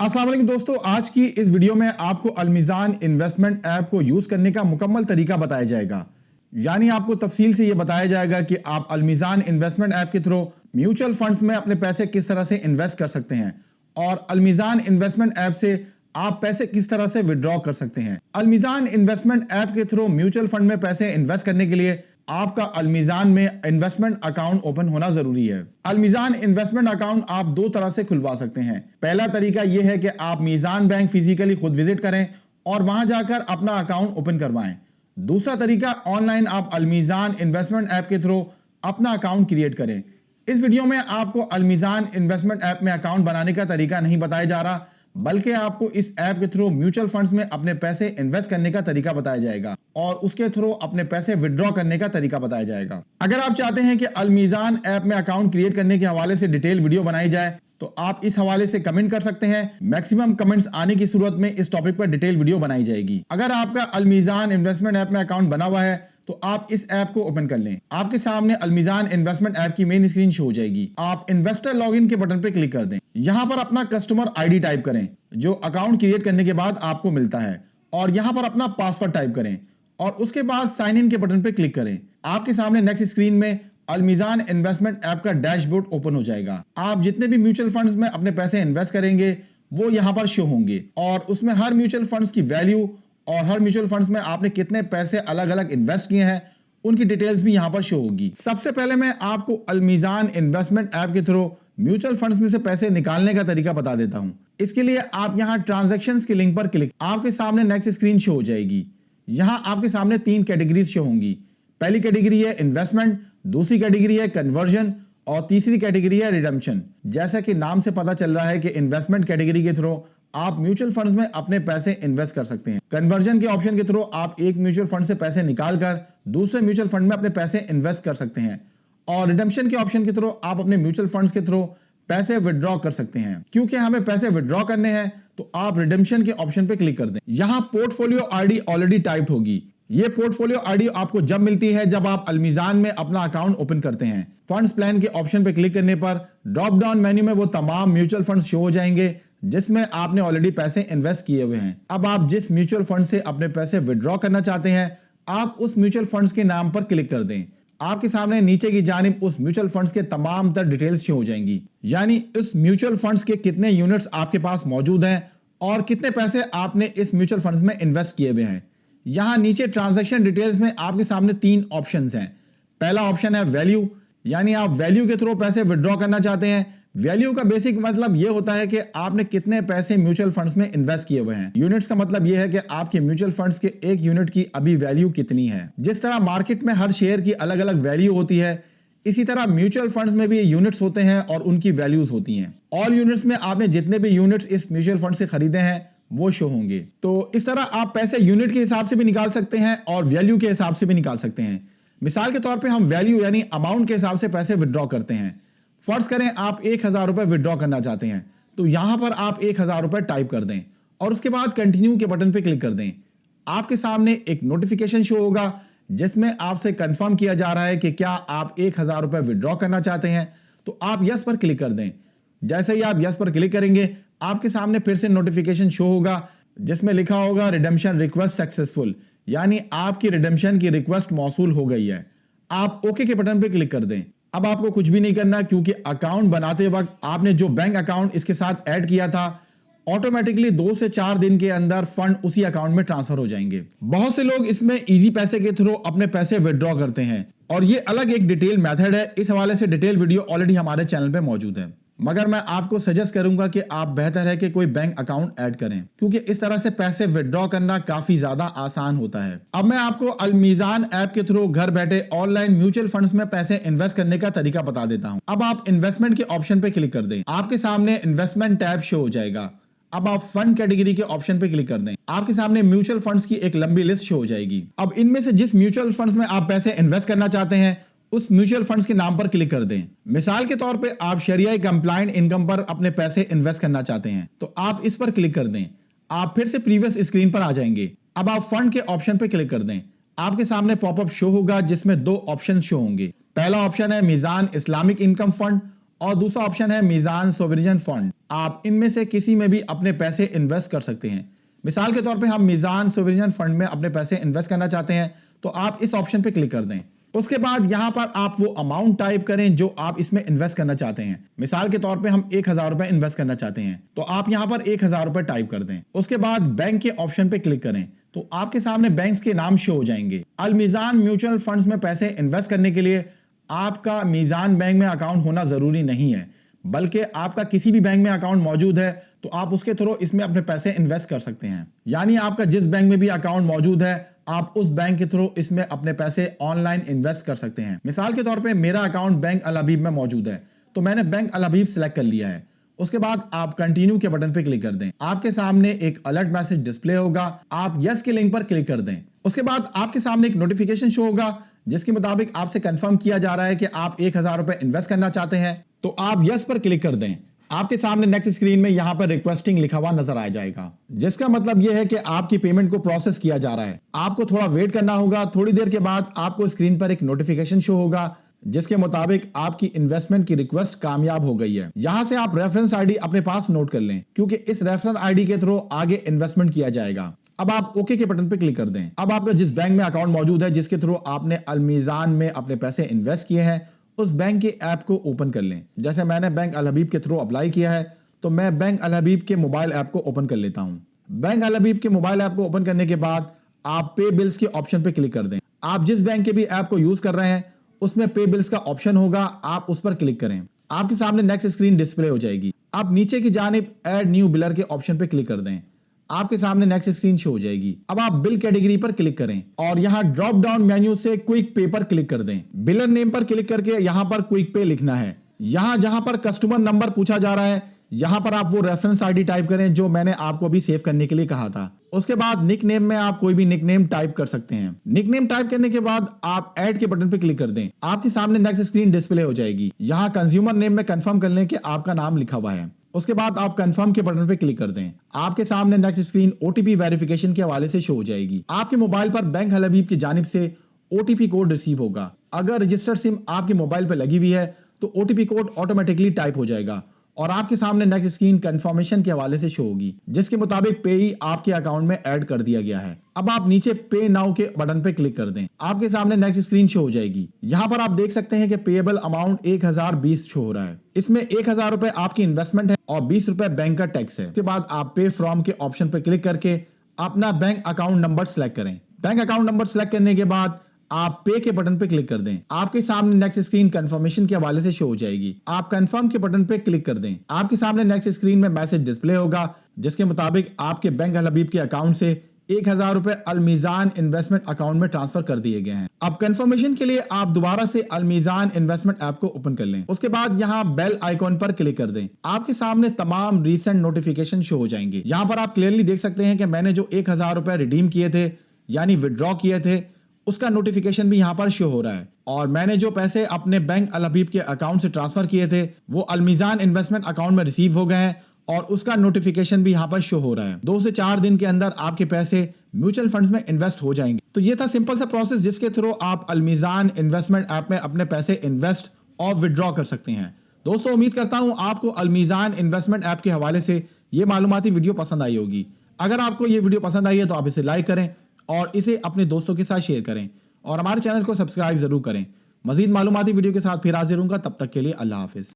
अस्सलाम वालेकुम दोस्तों, आज की इस वीडियो में आपको अलमीज़ान इन्वेस्टमेंट ऐप को यूज करने का मुकम्मल तरीका बताया जाएगा। यानी आपको तफसील से ये बताया जाएगा कि आप अलमीज़ान इन्वेस्टमेंट ऐप के थ्रू म्यूचुअल फंड्स में अपने पैसे किस तरह से इन्वेस्ट कर सकते हैं और अलमीज़ान इन्वेस्टमेंट ऐप से आप पैसे किस तरह से विड्रॉ कर सकते हैं। अलमीज़ान इन्वेस्टमेंट ऐप के थ्रू म्यूचुअल फंड में पैसे इन्वेस्ट करने के लिए आपका अलमीज़ान में इन्वेस्टमेंट अकाउंट ओपन होना जरूरी है। अलमीज़ान इन्वेस्टमेंट अकाउंट आप दो तरह से खुलवा सकते हैं। पहला तरीका यह है कि आप मीज़ान बैंक फिजिकली खुद विजिट करें और वहां जाकर अपना अकाउंट ओपन करवाएं। दूसरा तरीका ऑनलाइन आप अलमीज़ान इन्वेस्टमेंट ऐप के थ्रू अपना अकाउंट क्रिएट करें। इस वीडियो में आपको अलमीज़ान इन्वेस्टमेंट ऐप में अकाउंट बनाने का तरीका नहीं बताया जा रहा, बल्कि आपको इस ऐप के थ्रू म्यूचुअल फंड्स में अपने पैसे इन्वेस्ट करने का तरीका बताया जाएगा और उसके थ्रू अपने पैसे विड्रॉ करने का तरीका बताया जाएगा। अगर आप चाहते हैं कि अलमीज़ान ऐप में अकाउंट क्रिएट करने के हवाले से डिटेल वीडियो बनाई जाए तो आप इस हवाले से कमेंट कर सकते हैं। मैक्सिमम कमेंट्स आने की सूरत में इस टॉपिक पर डिटेल वीडियो बनाई जाएगी। अगर आपका अलमीज़ान इन्वेस्टमेंट ऐप में अकाउंट बना हुआ है तो आप इस ऐप को ओपन कर लें। आपके सामने अलमीज़ान इन्वेस्टमेंट ऐप की मेन स्क्रीन शो हो जाएगी। आप इन्वेस्टर लॉगिन के बटन पर क्लिक कर दें। यहां पर अपना कस्टमर आईडी टाइप करें जो अकाउंट क्रिएट करने के बाद आपको मिलता है और यहां पर अपना पासवर्ड टाइप करें और उसके बाद साइन इन के बटन पर क्लिक करें। आपके सामने नेक्स्ट स्क्रीन में अलमीज़ान इन्वेस्टमेंट ऐप का डैशबोर्ड ओपन हो जाएगा। आप जितने भी म्यूचुअल फंड्स में अपने पैसे इन्वेस्ट करेंगे वो यहां पर शो होंगे और उसमें हर म्यूचुअल फंड्स की वैल्यू और हर म्यूचुअल फंड्स में आपने कितने पैसे अलग अलग इन्वेस्ट किए हैं उनकी डिटेल्स भी यहां पर शो होगी। सबसे पहले मैं आपको अलमीज़ान इन्वेस्टमेंट ऐप के थ्रू म्यूचुअल फंड्स में से पैसे निकालने का तरीका बता देता हूं। इसके लिए आप यहां ट्रांजैक्शंस के लिंक पर क्लिक, आपके सामने नेक्स्ट स्क्रीन शो हो जाएगी। यहां आपके सामने तीन कैटेगरीज शो होंगी। पहली कैटेगरी है इन्वेस्टमेंट, दूसरी कैटेगरी है कन्वर्जन और तीसरी कैटेगरी है रिडम्पशन। जैसा कि नाम से पता चल रहा है कि इन्वेस्टमेंट कैटेगरी के थ्रू आप म्यूचुअल फंड्स में अपने पैसे इन्वेस्ट कर सकते हैं। कन्वर्जन के ऑप्शन के थ्रू आप एक म्यूचुअल फंड से पैसे निकालकर दूसरे म्यूचुअल फंड में अपने पैसे इन्वेस्ट कर सकते हैं और रिडम्पशन के ऑप्शन के थ्रू आप अपने म्यूचुअल फंड्स के थ्रू पैसे विड्रॉ कर सकते हैं। क्योंकि हमें पैसे विड्रॉ करने हैं तो आप रिडम्पशन के ऑप्शन पे क्लिक कर दें। यहां पोर्टफोलियो आईडी ऑलरेडी टाइप्ड होगी। ये पोर्टफोलियो आईडी आपको जब मिलती है जब आप अलमीज़ान में अपना अकाउंट ओपन करते हैं। फंड्स प्लान के ऑप्शन पे क्लिक करने पर ड्रॉप डाउन मेन्यू में वो तमाम म्यूचुअल फंड्स शो हो जाएंगे जिसमें आपने ऑलरेडी पैसे इन्वेस्ट किए हुए हैं। अब आप जिस म्यूचुअल फंड से अपने पैसे विड्रॉ करना चाहते हैं आप उस म्यूचुअल फंड्स के नाम पर क्लिक कर दें। आपके सामने नीचे की जानिब उस म्यूचुअल फंड्स के तमाम तर डिटेल्स शो हो जाएंगी, यानी उस म्यूचुअल फंड्स के कितने यूनिट्स आपके पास मौजूद हैं और कितने पैसे आपने इस म्यूचुअल फंड्स में इन्वेस्ट किए हुए हैं। यहां नीचे ट्रांजैक्शन डिटेल्स में आपके सामने तीन ऑप्शंस हैं। पहला ऑप्शन है वैल्यू, यानी आप वैल्यू के थ्रू पैसे विड्रॉ करना चाहते हैं। वैल्यू का बेसिक मतलब यह होता है कि आपने कितने पैसे म्यूचुअल फंड्स में इन्वेस्ट किए हुए हैं। यूनिट्स का मतलब यह है कि आपके म्यूचुअल फंड्स के एक यूनिट की अभी वैल्यू कितनी है। जिस तरह मार्केट में हर शेयर की अलग अलग वैल्यू होती है, इसी तरह म्यूचुअल फंड्स में भी यूनिट्स होते हैं और उनकी वैल्यूज होती हैं। ऑल यूनिट्स में आपने जितने भी यूनिट्स इस म्यूचुअल फंड से खरीदे हैं वो शो होंगे। तो इस तरह आप पैसे यूनिट के हिसाब से भी निकाल सकते हैं और वैल्यू के हिसाब से भी निकाल सकते हैं। मिसाल के तौर पे हम वैल्यू यानी अमाउंट के हिसाब से पैसे विड्रॉ करते हैं। फर्ज करें आप 1000 रुपए विड्रॉ करना चाहते हैं तो यहां पर आप 1000 रुपए टाइप कर दें और उसके बाद कंटिन्यू के बटन पे क्लिक कर दें। आपके सामने एक नोटिफिकेशन शो होगा जिसमें आपसे कंफर्म किया जा रहा है कि क्या आप 1000 रुपए विड्रॉ करना चाहते हैं, तो आप यस पर क्लिक कर दें। जैसे ही आप यस पर क्लिक करेंगे आपके सामने फिर से नोटिफिकेशन शो होगा जिसमें लिखा होगा रिडेम्पशन रिक्वेस्ट सक्सेसफुल, यानी आपकी रिडेम्पशन की रिक्वेस्ट मौसूल हो गई है। आप ओके के बटन पे क्लिक कर दें। अब आपको कुछ भी नहीं करना क्योंकि अकाउंट बनाते वक्त आपने जो बैंक अकाउंट इसके साथ ऐड किया था ऑटोमेटिकली 2 से 4 दिन के अंदर फंड उसी अकाउंट में ट्रांसफर हो जाएंगे। बहुत से लोग इसमें इजी पैसे के थ्रू अपने पैसे विड्रॉ करते हैं और ये अलग एक डिटेल मेथड है। इस हवाले से डिटेल वीडियो ऑलरेडी हमारे चैनल पे मौजूद है, मगर मैं आपको सजेस्ट करूंगा कि आप बेहतर है कि कोई बैंक अकाउंट ऐड करें क्योंकि इस तरह से पैसे विड्रॉ करना काफी ज्यादा आसान होता है। अब मैं आपको अलमीज़ान ऐप के थ्रू घर बैठे ऑनलाइन म्यूचुअल फंड्स में पैसे इन्वेस्ट करने का तरीका बता देता हूं। अब आप इन्वेस्टमेंट के ऑप्शन पे क्लिक कर दें। आपके सामने इन्वेस्टमेंट टैब शो हो जाएगा। अब आप फंड कैटेगरी के ऑप्शन पे क्लिक कर दें। आपके सामने म्यूचुअल फंड्स की एक लंबी लिस्ट शो हो जाएगी। अब इनमें से जिस म्यूचुअल फंड्स में आप पैसे इन्वेस्ट करना चाहते हैं उस म्यूचुअल फंड्स के नाम पर क्लिक कर दें। मिसाल के तौर पे आप शरिया कंप्लायंट इनकम पर अपने पैसे इन्वेस्ट करना चाहते हैं तो आप इस पर क्लिक कर दें। आप फिर से प्रीवियस स्क्रीन पर आ जाएंगे। अब आप फंड के ऑप्शन पे क्लिक कर दें। आपके सामने पॉपअप शो होगा जिसमें 2 ऑप्शन शो होंगे। पहला ऑप्शन है मीज़ान इस्लामिक इनकम फंड और दूसरा ऑप्शन है मीजान सोवरेन फंड। आप इनमें से किसी में भी अपने पैसे इन्वेस्ट कर सकते हैं। मिसाल के तौर पे हम मीजान सोवरेन फंड में अपने पैसे इन्वेस्ट करना चाहते हैं तो आप इस ऑप्शन पे क्लिक कर दें। उसके बाद यहां पर आप वो अमाउंट टाइप करें जो आप इसमें इन्वेस्ट करना चाहते हैं। मिसाल के तौर पे हम 1000 रुपए इन्वेस्ट करना चाहते हैं तो आप यहां पर 1000 रुपए टाइप कर दें। उसके बाद बैंक के ऑप्शन पे क्लिक करें तो आपके सामने बैंक्स के नाम शो हो जाएंगे। अल मीजान म्यूचुअल फंड्स में पैसे इन्वेस्ट करने के लिए आपका मीजान बैंक में अकाउंट होना जरूरी नहीं है, बल्कि आपका किसी भी बैंक में अकाउंट मौजूद है तो आप उसके थ्रू इसमें अपने पैसे इन्वेस्ट कर सकते हैं। यानी आपका जिस बैंक में भी अकाउंट मौजूद है आप उस बैंक के थ्रू इसमें अपने पैसे ऑनलाइन इन्वेस्ट कर सकते हैं। मिसाल के तौर पे मेरा अकाउंट बैंक अल हबीब में मौजूद है तो मैंने बैंक अल हबीब सिलेक्ट कर लिया है। उसके बाद आप कंटिन्यू के बटन पे क्लिक कर दें। आपके सामने एक अलर्ट मैसेज डिस्प्ले होगा, आप यस के लिंक पर क्लिक कर दें। उसके बाद आपके सामने एक नोटिफिकेशन शो होगा जिसके मुताबिक आपसे कंफर्म किया जा रहा है कि आप 1000 रुपए इन्वेस्ट करना चाहते हैं तो आप यस पर क्लिक कर दें। आपके सामने नेक्स्ट स्क्रीन में यहां पर रिक्वेस्टिंग लिखा हुआ नजर आ जाएगा, जिसका मतलब यह है कि आपकी पेमेंट को प्रोसेस किया जा रहा है। आपको थोड़ा वेट करना होगा। थोड़ी देर के बाद आपको स्क्रीन पर एक नोटिफिकेशन शो होगा जिसके मुताबिक आपकी इन्वेस्टमेंट की रिक्वेस्ट कामयाब हो गई है। यहां से आप रेफरेंस आईडी अपने पास नोट कर लें क्योंकि इस रेफरेंस आईडी के थ्रू आगे इन्वेस्टमेंट किया जाएगा। अब आप ओके के बटन पे क्लिक कर दें। अब आपका जिस बैंक में अकाउंट मौजूद है जिसके थ्रू आपने अल मीजान में अपने पैसे इन्वेस्ट किए हैं उस बैंक के ऐप को ओपन कर लें। जैसे मैंने बैंक अल हबीब के थ्रू अप्लाई किया है तो मैं बैंक अल हबीब के मोबाइल ऐप को ओपन कर लेता हूं। बैंक अल हबीब के मोबाइल ऐप को ओपन करने के बाद आप पे बिल्स के ऑप्शन पे क्लिक कर दें। आप जिस बैंक के भी ऐप को यूज कर रहे हैं उसमें पे बिल्स का ऑप्शन होगा, आप उस पर क्लिक करें। आपके सामने नेक्स्ट स्क्रीन डिस्प्ले हो जाएगी। आप नीचे की जानिब ऐड न्यू बिलर के ऑप्शन पे क्लिक कर दें। आपके सामने नेक्स्ट स्क्रीन शो हो जाएगी। अब आप बिल कैटेगरी पर क्लिक करें और यहां ड्रॉप डाउन मेन्यू से क्विक पे पर क्लिक कर दें। बिलर नेम पर क्लिक करके यहां पर क्विक पे लिखना है। यहां जहां पर कस्टमर नंबर पूछा जा रहा है यहां पर आप वो रेफरेंस आईडी टाइप करें जो मैंने आपको अभी सेव करने के लिए कहा था। उसके बाद निक नेम में आप कोई भी निक नेम टाइप कर सकते हैं। निक नेम टाइप करने के बाद आप ऐड के बटन पे क्लिक कर दें। आपके सामने नेक्स्ट स्क्रीन डिस्प्ले हो जाएगी। यहां कंज्यूमर नेम में कंफर्म कर लें कि आपका नाम लिखा हुआ है। उसके बाद आप कंफर्म के बटन पे क्लिक कर दें। आपके सामने नेक्स्ट स्क्रीन ओटीपी वेरिफिकेशन के हवाले से शो हो जाएगी। आपके मोबाइल पर बैंक अल हबीब की जानिब से ओटीपी कोड रिसीव होगा। अगर रजिस्टर्ड सिम आपके मोबाइल पर लगी हुई है तो ओटीपी कोड ऑटोमेटिकली टाइप हो जाएगा और आपके सामने नेक्स्ट स्क्रीन कंफर्मेशन के हवाले से शो होगी जिसके मुताबिक पे ही आपके अकाउंट में ऐड कर दिया गया है। अब आप नीचे पे नाउ के बटन पे क्लिक कर दें। आपके सामने नेक्स्ट स्क्रीन शो हो जाएगी। यहाँ पर आप देख सकते हैं कि पेएबल अमाउंट 1020 शो हो रहा है। इसमें 1000 रुपए आपकी इन्वेस्टमेंट है और 20 रुपए बैंक का टैक्स है। उसके बाद आप पे फ्रॉम के ऑप्शन पे क्लिक करके अपना बैंक अकाउंट नंबर सिलेक्ट करें। बैंक अकाउंट नंबर सिलेक्ट करने के बाद आप पे के बटन पे क्लिक कर दें। आपके सामने नेक्स्ट स्क्रीन कंफर्मेशन के हवाले से शो हो जाएगी। आप कंफर्म के बटन पे क्लिक कर दें। आपके सामने नेक्स्ट स्क्रीन में मैसेज डिस्प्ले होगा जिसके मुताबिक आपके बैंक अल हबीब के अकाउंट से 1000 रुपए अल मीजान इन्वेस्टमेंट अकाउंट में ट्रांसफर कर दिए गए हैं। अब कंफर्मेशन के लिए आप दोबारा से अल मीजान इन्वेस्टमेंट ऐप को ओपन कर लें। उसके बाद यहाँ बेल आइकॉन पर क्लिक कर दें। आपके सामने तमाम रीसेंट नोटिफिकेशन शो हो जाएंगे। यहाँ पर आप क्लियरली देख सकते हैं कि मैंने जो 1000 रुपए रिडीम किए थे यानी विड्रॉ किए थे उसका नोटिफिकेशन भी यहाँ पर शो हो रहा है और मैंने जो पैसे अपने बैंक अल हबीब के अकाउंट से ट्रांसफर किए थे वो अल मीजान इन्वेस्टमेंट अकाउंट में रिसीव हो गए हैं और उसका नोटिफिकेशन भी यहाँ पर शो हो रहा है। 2 से 4 दिन के अंदर आपके पैसे म्यूचुअल फंड्स में इन्वेस्ट हो जाएंगे। तो ये था सिंपल सा प्रोसेस जिसके थ्रू आप अल मीजान इन्वेस्टमेंट ऐप में अपने पैसे इन्वेस्ट और विड्रॉ कर सकते हैं। दोस्तों उम्मीद करता हूँ आपको अल मीजान इन्वेस्टमेंट ऐप के हवाले से ये मालूमाती वीडियो पसंद आई होगी। अगर आपको ये वीडियो पसंद आई है तो आप इसे लाइक करें और इसे अपने दोस्तों के साथ शेयर करें और हमारे चैनल को सब्सक्राइब जरूर करें। मजीद मालूमाती वीडियो के साथ फिर हाजिर होऊंगा। तब तक के लिए अल्लाह हाफिज।